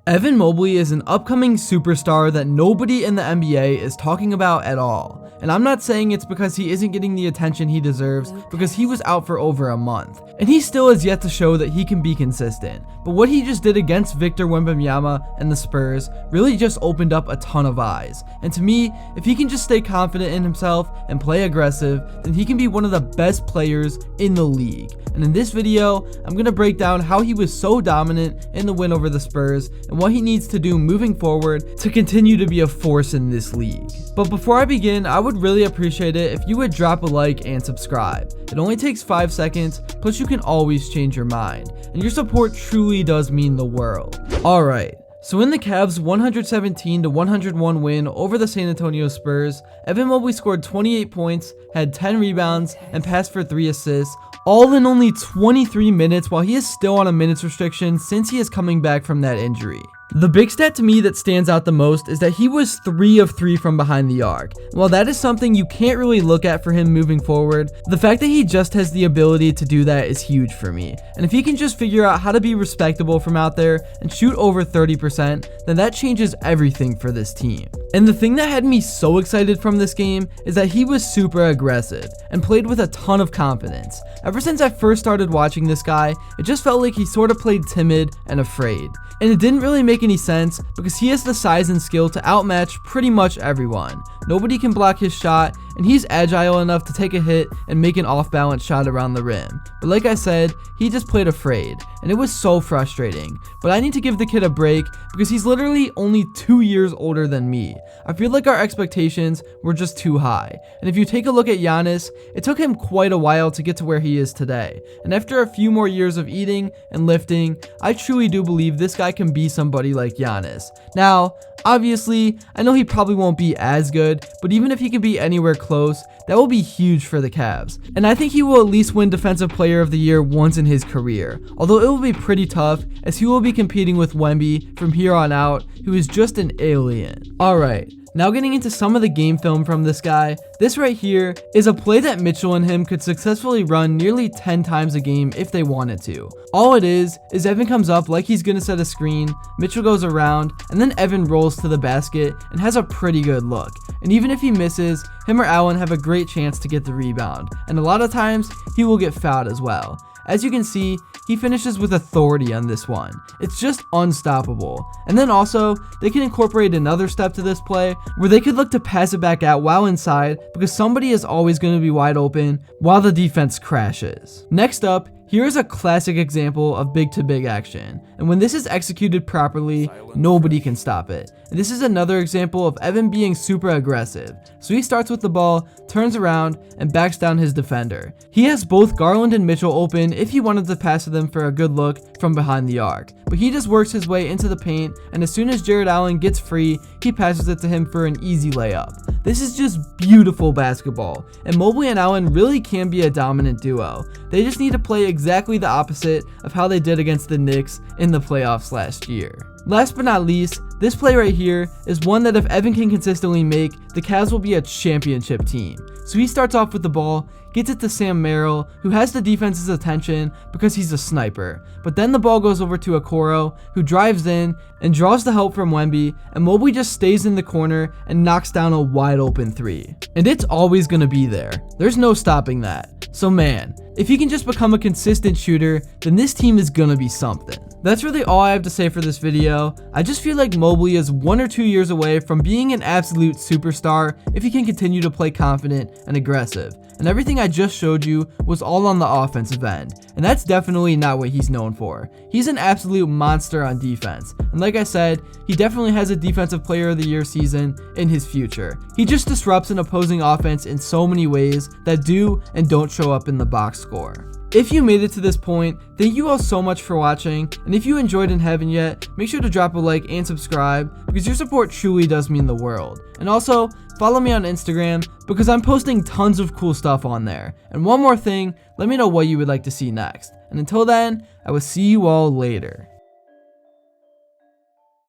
Evan Mobley is an upcoming superstar that nobody in the NBA is talking about at all. And I'm not saying it's because he isn't getting the attention he deserves, because he was out for over a month. And he still has yet to show that he can be consistent. But what he just did against Victor Wembanyama and the Spurs really just opened up a ton of eyes. And to me, if he can just stay confident in himself and play aggressive, then he can be one of the best players in the league. And in this video, I'm going to break down how he was so dominant in the win over the Spurs and what he needs to do moving forward to continue to be a force in this league. But before I begin, I would really appreciate it if you would drop a like and subscribe. It only takes 5 seconds, plus you can always change your mind, and your support truly does mean the world. Alright, so in the Cavs' 117-101 win over the San Antonio Spurs, Evan Mobley scored 28 points, had 10 rebounds, and passed for 3 assists, all in only 23 minutes while he is still on a minutes restriction since he is coming back from that injury. The big stat to me that stands out the most is that he was 3 of 3 from behind the arc. While that is something you can't really look at for him moving forward, the fact that he just has the ability to do that is huge for me. And if he can just figure out how to be respectable from out there and shoot over 30%, then that changes everything for this team. And the thing that had me so excited from this game is that he was super aggressive and played with a ton of confidence. Ever since I first started watching this guy, it just felt like he sort of played timid and afraid. And it didn't really make any sense because he has the size and skill to outmatch pretty much everyone. Nobody can block his shot, and he's agile enough to take a hit and make an off-balance shot around the rim. But like I said, he just played afraid, and it was so frustrating. But I need to give the kid a break because he's literally only 2 years older than me. I feel like our expectations were just too high. And if you take a look at Giannis, it took him quite a while to get to where he is today. And after a few more years of eating and lifting, I truly do believe this guy can be somebody like Giannis. Now, obviously, I know he probably won't be as good, but even if he can be anywhere close, that will be huge for the Cavs. And I think he will at least win Defensive Player of the Year once in his career, although it will be pretty tough as he will be competing with Wemby from here on out, who is just an alien. Alright, now getting into some of the game film from this guy, this right here is a play that Mitchell and him could successfully run nearly 10 times a game if they wanted to. All it is Evan comes up like he's gonna set a screen, Mitchell goes around, and then Evan rolls to the basket and has a pretty good look. And even if he misses, him or Allen have a great chance to get the rebound, and a lot of times he will get fouled as well. As you can see, he finishes with authority on this one. It's just unstoppable. And then also, they can incorporate another step to this play where they could look to pass it back out while inside because somebody is always going to be wide open while the defense crashes. Next up, here is a classic example of big-to-big action, and when this is executed properly, nobody can stop it. And this is another example of Evan being super aggressive. So he starts with the ball, turns around, and backs down his defender. He has both Garland and Mitchell open if he wanted to pass to them for a good look from behind the arc. But he just works his way into the paint, and as soon as Jared Allen gets free, he passes it to him for an easy layup. This is just beautiful basketball, and Mobley and Allen really can be a dominant duo. They just need to play exactly the opposite of how they did against the Knicks in the playoffs last year. Last but not least, this play right here is one that if Evan can consistently make, the Cavs will be a championship team. So he starts off with the ball, gets it to Sam Merrill, who has the defense's attention because he's a sniper. But then the ball goes over to Okoro, who drives in and draws the help from Wemby, and Mobley just stays in the corner and knocks down a wide open 3. And it's always going to be there. There's no stopping that. So man, if he can just become a consistent shooter, then this team is going to be something. That's really all I have to say for this video. I just feel like Mobley is 1 or 2 years away from being an absolute superstar if he can continue to play confident and aggressive. And everything I just showed you was all on the offensive end, and that's definitely not what he's known for. He's an absolute monster on defense, and like I said, he definitely has a Defensive Player of the Year season in his future. He just disrupts an opposing offense in so many ways that do and don't show up in the box score. If you made it to this point, thank you all so much for watching, and if you enjoyed and haven't yet, make sure to drop a like and subscribe because your support truly does mean the world. And also, follow me on Instagram because I'm posting tons of cool stuff on there. And one more thing, let me know what you would like to see next. And until then, I will see you all later.